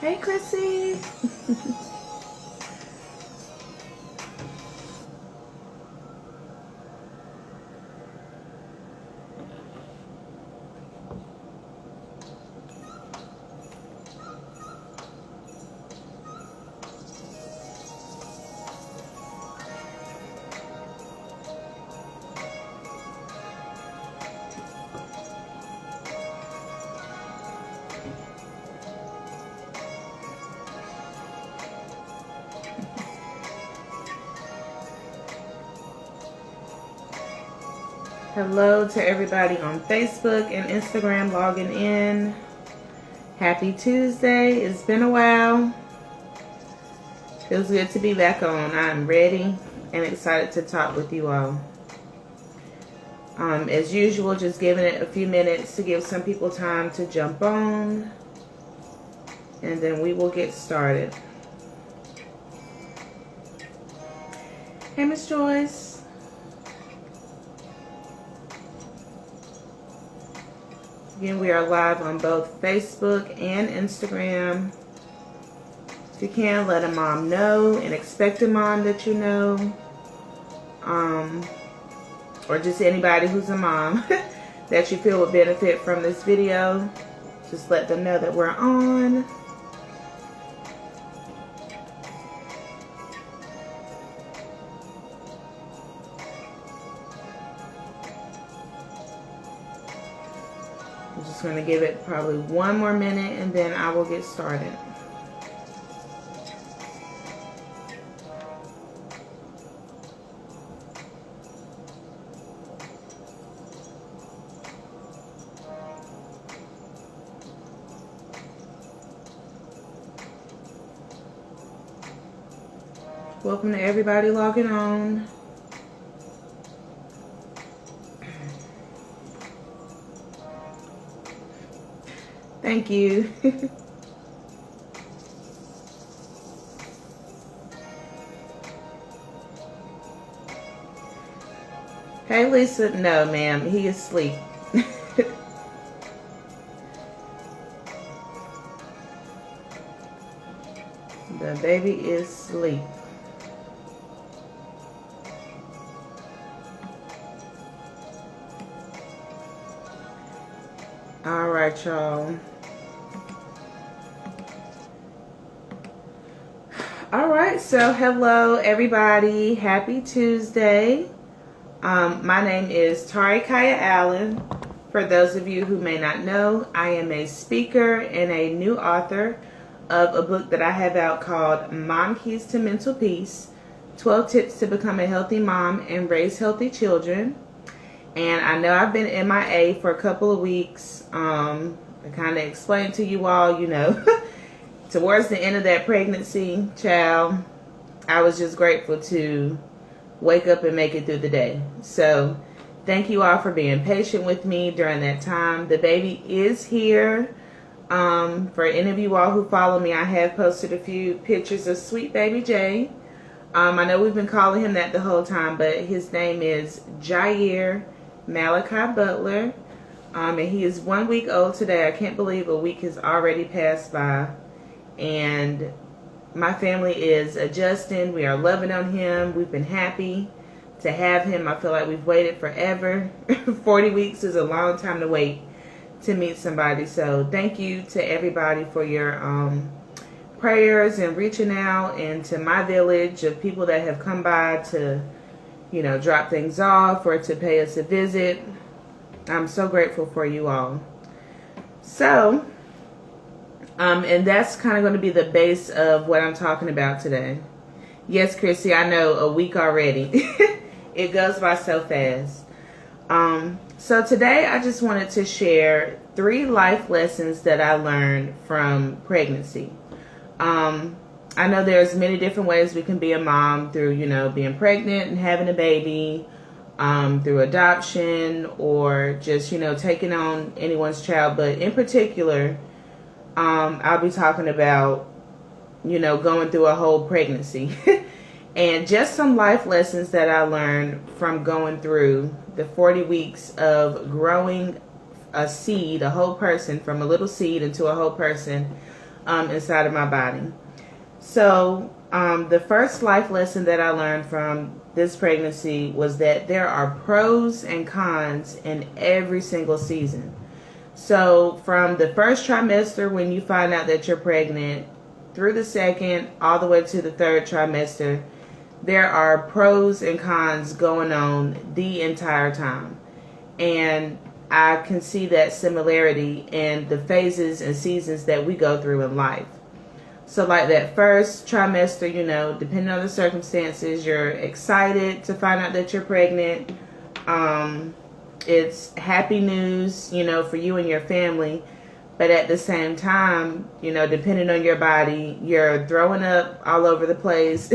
Hey, Chrissy. Hello to everybody on Facebook and Instagram logging in. Happy Tuesday. It's been a while. Feels good to be back on. I'm ready and excited to talk with you all. As usual, just giving it a few minutes to give some people time to jump on. And then we will get started. Hey, Miss Joyce. Again, we are live on both Facebook and Instagram. If you can, let a mom know, an expected mom that you know, or just anybody who's a mom that you feel would benefit from this video. Just let them know that we're on. I'm just going to give it probably one more minute and then I will get started. Welcome to everybody logging on. Thank you. Hey, Lisa. No, ma'am. He is asleep. The baby is asleep. All right, y'all. All right, so hello, everybody. Happy Tuesday. My name is Tari Kaya Allen. For those of you who may not know, I am a speaker and a new author of a book that I have out called Mom Keys to Mental Peace, 12 Tips to Become a Healthy Mom and Raise Healthy Children. And I know I've been MIA for a couple of weeks. I kind of explained to you all, you know, towards the end of that pregnancy, child, I was just grateful to wake up and make it through the day. So thank you all for being patient with me during that time. The baby is here. For any of you all who follow me, I have posted a few pictures of sweet baby Jay. I know we've been calling him that the whole time, but his name is Jair Malachi Butler. And he is 1 week old today. I can't believe a week has already passed by. And my family is adjusting. We are loving on him. We've been happy to have him. I feel like we've waited forever. 40 weeks is a long time to wait to meet somebody. So thank you to everybody for your prayers and reaching out, and to my village of people that have come by to, you know, drop things off or to pay us a visit. I'm so grateful for you all. So, and that's kind of going to be the base of what I'm talking about today. Yes, Chrissy, I know, a week already. It goes by so fast. So today I just wanted to share 3 life lessons that I learned from pregnancy. I know there's many different ways we can be a mom through, you know, being pregnant and having a baby, through adoption, or just, you know, taking on anyone's child. But in particular, I'll be talking about, you know, going through a whole pregnancy and just some life lessons that I learned from going through the 40 weeks of growing a seed, a whole person, from a little seed into a whole person, inside of my body. So the first life lesson that I learned from this pregnancy was that there are pros and cons in every single season. So from the first trimester, when you find out that you're pregnant, through the second, all the way to the third trimester, there are pros and cons going on the entire time. And I can see that similarity in the phases and seasons that we go through in life. So like that first trimester, depending on the circumstances, you're excited to find out that you're pregnant. It's happy news, for you and your family. But at the same time, depending on your body, you're throwing up all over the place.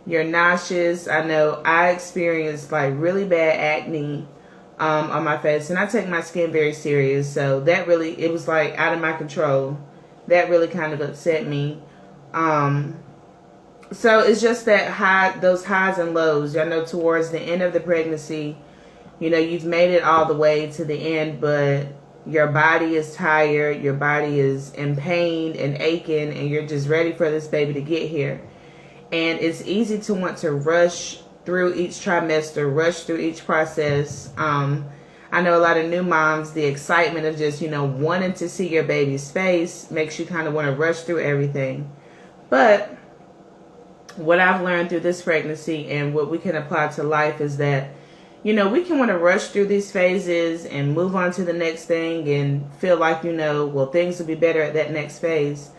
You're nauseous. I know I experienced like really bad acne on my face, and I take my skin very serious. So that really, it was like out of my control. That really kind of upset me. So it's just that those highs and lows. I know towards the end of the pregnancy, you've made it all the way to the end, but your body is tired, your body is in pain and aching, and you're just ready for this baby to get here. And it's easy to want to rush through each trimester, rush through each process. I know a lot of new moms, the excitement of just, wanting to see your baby's face makes you kind of want to rush through everything. But what I've learned through this pregnancy and what we can apply to life is that, we can want to rush through these phases and move on to the next thing and feel like, things will be better at that next phase.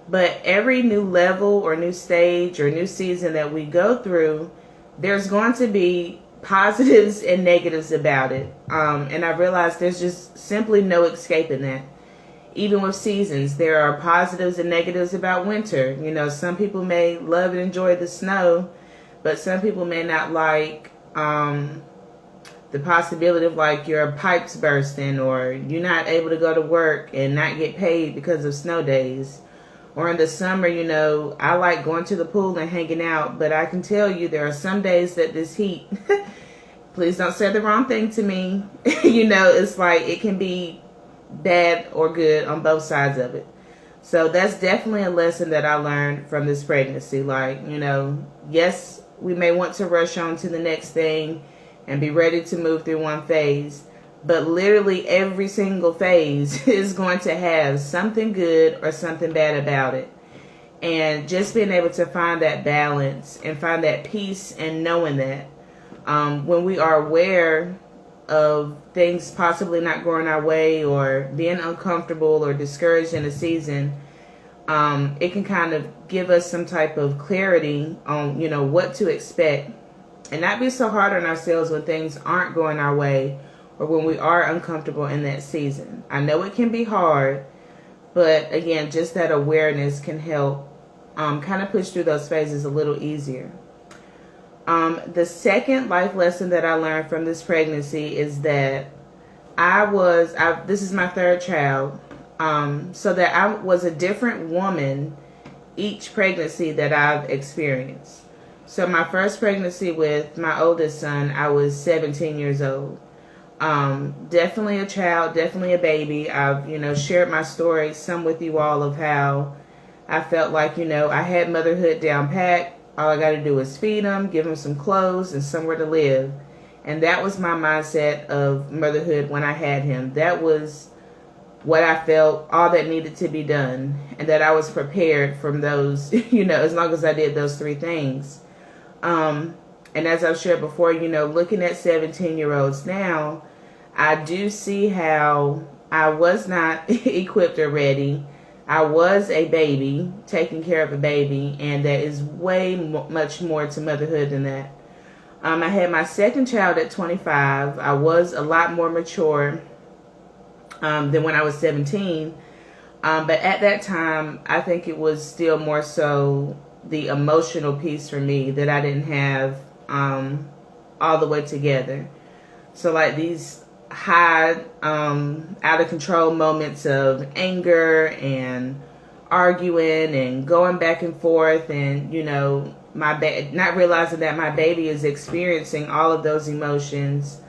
But every new level or new stage or new season that we go through, there's going to be positives and negatives about it. And I realized there's just simply no escaping that. Even with seasons, there are positives and negatives about winter. Some people may love and enjoy the snow, but some people may not like the possibility of like your pipes bursting, or you're not able to go to work and not get paid because of snow days. Or in the summer, I like going to the pool and hanging out, but I can tell you there are some days that this heat, please don't say the wrong thing to me. It's like it can be bad or good on both sides of it. So that's definitely a lesson that I learned from this pregnancy. Like, yes, we may want to rush on to the next thing and be ready to move through one phase. But literally every single phase is going to have something good or something bad about it. And just being able to find that balance and find that peace and knowing that when we are aware of things possibly not going our way or being uncomfortable or discouraged in a season, it can kind of give us some type of clarity on, what to expect, and not be so hard on ourselves when things aren't going our way or when we are uncomfortable in that season. I know it can be hard, but again, just that awareness can help kind of push through those phases a little easier. The second life lesson that I learned from this pregnancy is that this is my third child, so that I was a different woman each pregnancy that I've experienced. So my first pregnancy with my oldest son, I was 17 years old. Definitely a child, definitely a baby. I've, shared my story some with you all of how I felt like, I had motherhood down pat. All I got to do is feed him, give him some clothes and somewhere to live. And that was my mindset of motherhood when I had him. That was what I felt, all that needed to be done. And that I was prepared from those, as long as I did those three things. And as I've shared before, looking at 17-year-olds now, I do see how I was not equipped or ready. I was a baby, taking care of a baby, and there is way much more to motherhood than that. I had my second child at 25. I was a lot more mature than when I was 17. But at that time, I think it was still more so the emotional piece for me that I didn't have all the way together. So like these high, out of control moments of anger and arguing and going back and forth, and not realizing that my baby is experiencing all of those emotions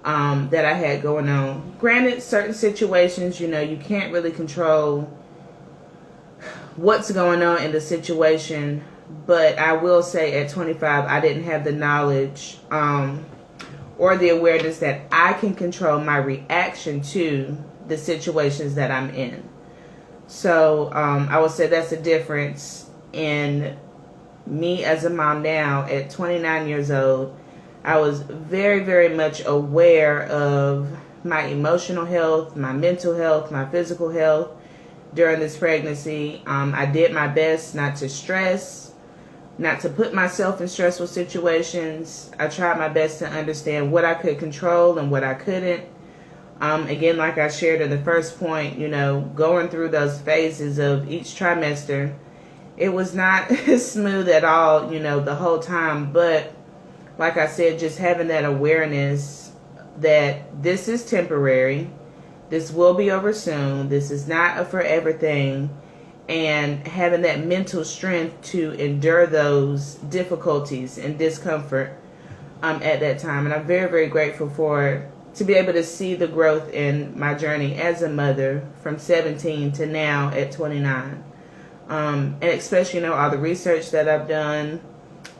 that I had going on. Granted, certain situations, you can't really control what's going on in the situation. But I will say at 25, I didn't have the knowledge or the awareness that I can control my reaction to the situations that I'm in. So I would say that's the difference in me as a mom now at 29 years old. I was very, very much aware of my emotional health, my mental health, my physical health during this pregnancy. I did my best not to stress, not to put myself in stressful situations. I tried my best to understand what I could control and what I couldn't. Again, like I shared in the first point, going through those phases of each trimester, it was not smooth at all, the whole time. But like I said, just having that awareness that this is temporary, this will be over soon, this is not a forever thing, and having that mental strength to endure those difficulties and discomfort at that time. And I'm very, very grateful to be able to see the growth in my journey as a mother from 17 to now at 29. And especially, all the research that I've done,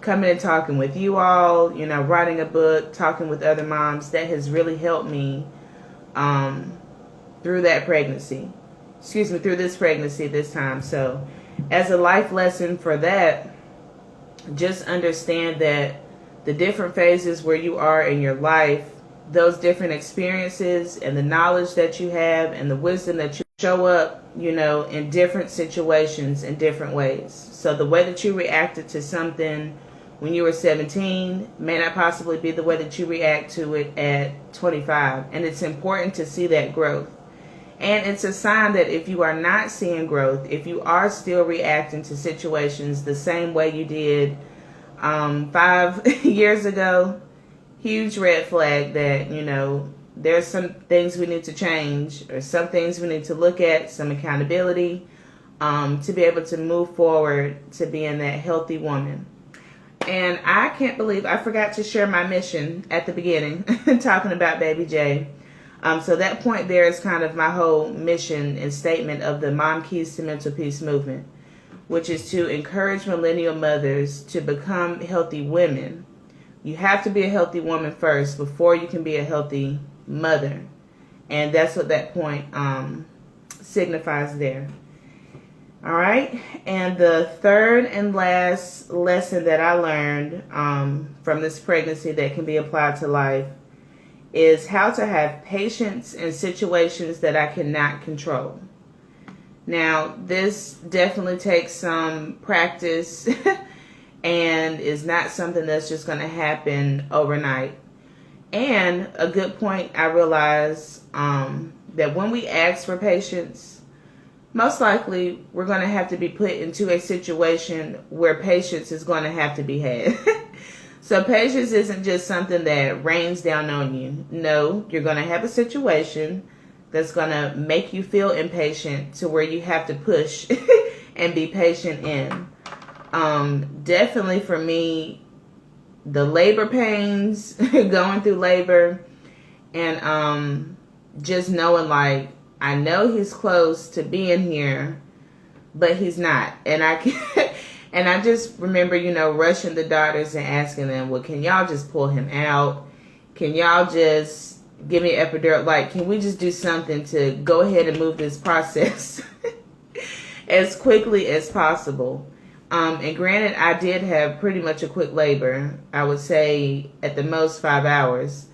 coming and talking with you all, writing a book, talking with other moms, that has really helped me through that pregnancy. Through this pregnancy this time. So as a life lesson for that, just understand that the different phases where you are in your life, those different experiences and the knowledge that you have and the wisdom that you show up, in different situations in different ways. So the way that you reacted to something when you were 17 may not possibly be the way that you react to it at 25. And it's important to see that growth. And it's a sign that if you are not seeing growth, if you are still reacting to situations the same way you did 5 years ago, huge red flag that, there's some things we need to change, or some things we need to look at, some accountability, to be able to move forward to being that healthy woman. And I can't believe I forgot to share my mission at the beginning, talking about Baby J. So that point there is kind of my whole mission and statement of the Mom Keys to Mental Peace movement, which is to encourage millennial mothers to become healthy women. You have to be a healthy woman first before you can be a healthy mother. And that's what that point signifies there. All right. And the third and last lesson that I learned from this pregnancy that can be applied to life is how to have patience in situations that I cannot control. Now, this definitely takes some practice and is not something that's just going to happen overnight. And a good point, I realize that when we ask for patience, most likely we're going to have to be put into a situation where patience is going to have to be had. So patience isn't just something that rains down on you. No, you're going to have a situation that's going to make you feel impatient to where you have to push and be patient in. Definitely for me, the labor pains, going through labor, and just knowing like, I know he's close to being here, but he's not. And I can't. And I just remember, rushing the doctors and asking them, well, can y'all just pull him out? Can y'all just give me epidural? Like, can we just do something to go ahead and move this process as quickly as possible? And granted, I did have pretty much a quick labor. I would say at the most 5 hours.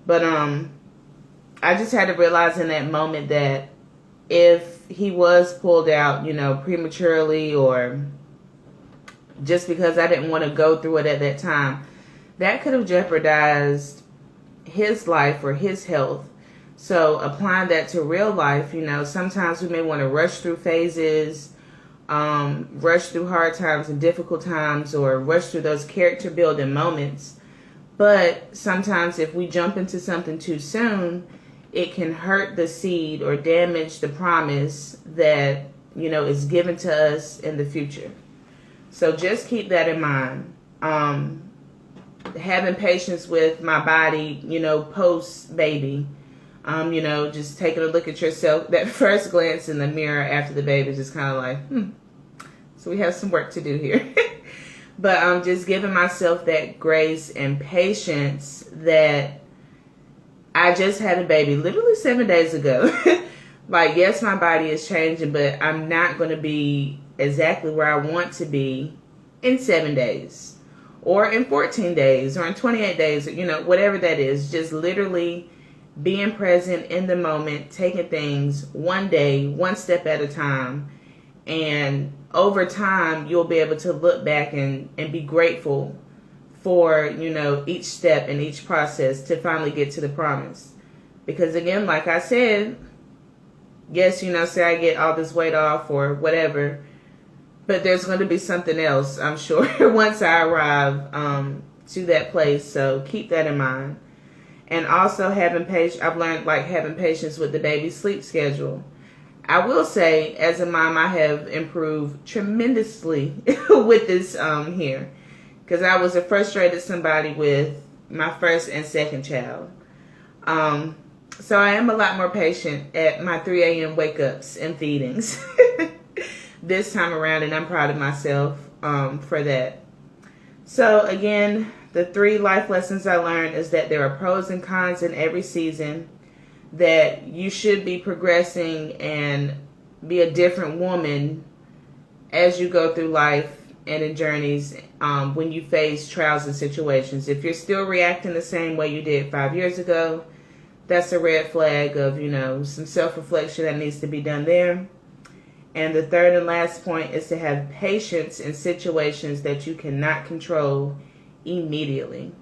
But I just had to realize in that moment that if he was pulled out, prematurely, or just because I didn't want to go through it at that time, that could have jeopardized his life or his health. So applying that to real life, sometimes we may want to rush through phases, rush through hard times and difficult times, or rush through those character building moments. But sometimes if we jump into something too soon, it can hurt the seed or damage the promise that, is given to us in the future. So just keep that in mind. Having patience with my body, post baby, just taking a look at yourself. That first glance in the mirror after the baby is just kind of like, So we have some work to do here. But I'm just giving myself that grace and patience that I just had a baby literally 7 days ago. Like, yes, my body is changing, but I'm not going to be exactly where I want to be in 7 days or in 14 days or in 28 days, you know, whatever that is. Just literally being present in the moment, taking things one day, one step at a time. And over time, you'll be able to look back and be grateful for, you know, each step and each process to finally get to the promise. Because again, like I said, yes, you know, say I get all this weight off or whatever, but there's going to be something else, I'm sure, once I arrive to that place. So keep that in mind. And also I've learned like having patience with the baby's sleep schedule. I will say, as a mom, I have improved tremendously with this here. Because I was a frustrated somebody with my first and second child. So I am a lot more patient at my 3 a.m. wake-ups and feedings this time around. And I'm proud of myself for that. So again, the 3 life lessons I learned is that there are pros and cons in every season. That you should be progressing and be a different woman as you go through life and in journeys when you face trials and situations. If you're still reacting the same way you did 5 years ago, that's a red flag of, you know, some self-reflection that needs to be done there. And the third and last point is to have patience in situations that you cannot control immediately.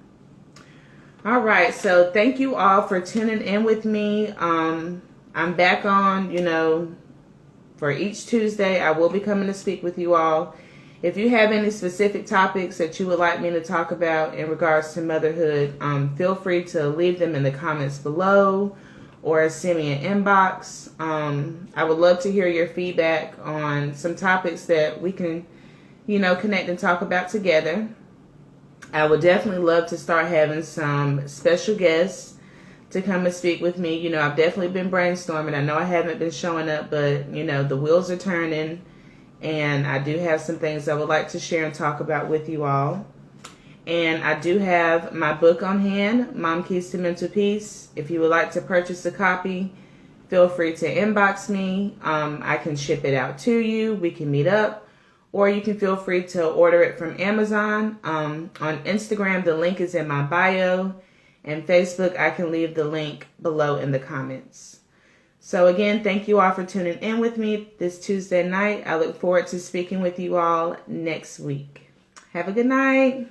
All right, so thank you all for tuning in with me. I'm back on, you know, for each Tuesday. I will be coming to speak with you all. If you have any specific topics that you would like me to talk about in regards to motherhood, feel free to leave them in the comments below or send me an inbox. I would love to hear your feedback on some topics that we can, you know, connect and talk about together. I would definitely love to start having some special guests to come and speak with me. You know, I've definitely been brainstorming. I know I haven't been showing up, but, you know, the wheels are turning. And I do have some things I would like to share and talk about with you all. And I do have my book on hand, Mom Keys to Mental Peace. If you would like to purchase a copy, feel free to inbox me. I can ship it out to you. We can meet up. Or you can feel free to order it from Amazon. On Instagram, the link is in my bio. And Facebook, I can leave the link below in the comments. So again, thank you all for tuning in with me this Tuesday night. I look forward to speaking with you all next week. Have a good night.